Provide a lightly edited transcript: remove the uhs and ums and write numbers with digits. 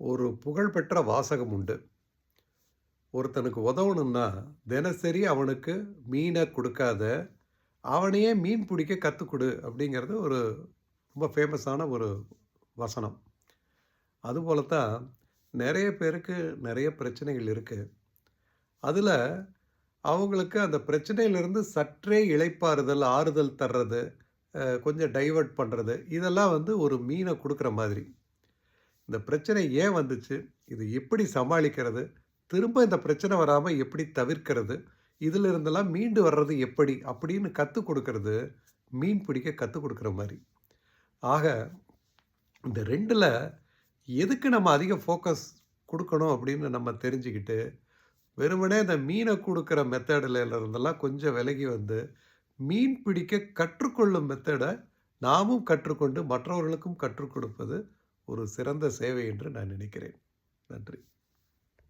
ஒரு புகழ்பெற்ற வாசகம் உண்டு. ஒருத்தனுக்கு உதவணும்னா, தினசரி அவனுக்கு மீன குடுக்காத, அவனையே மீன் பிடிக்க கத்துக் குடு அப்படிங்கிறது ஒரு ரொம்ப ஃபேமஸான ஒரு வசனம். அதுபோல தான் நெறைய பேருக்கு நெறைய பிரச்சனைகள் இருக்கு. அதுல அவங்களுக்கு அந்த பிரச்சனையிலிருந்து சற்றே இளைப்பாறுதல், ஆறுதல் தர்றது, கொஞ்சம் டைவர்ட் பண்றது, இதெல்லாம் வந்து ஒரு மீன குடுக்குற மாதிரி. இந்த பிரச்சனை ஏன் வந்துச்சு? இது எப்படி சமாளிக்கிறது? திரும்ப இந்த பிரச்சனை வராம எப்படி தவிர்க்கிறது? இதிலிருந்தெல்லாம் மீண்டு வர்றது எப்படி? அப்படின்னு கத்துக் குடுக்கிறது, மீன் பிடிக்க கத்துக் குடுக்குற மாரி. ஆக இந்த 2ல எதுக்கு நம்ம அதிக ஃபோக்கஸ் குடுக்கணும் அப்படின்னு நம்ம தெரிஞ்சுக்கிட்டு, வெறுமனே இந்த மீன குடுக்குற மெத்தேடுல இருந்தெல்லாம் கொஞ்சம் விலகி வந்து, மீன் பிடிக்க கற்றுக்கொள்ளும் மெத்தேட நாமும் கற்றுக்கொண்டு மற்றவர்களுக்கும் கற்றுக் கொடுப்பது ஒரு சிறந்த சேவை என்று நான் நினைக்கிறேன். நன்றி.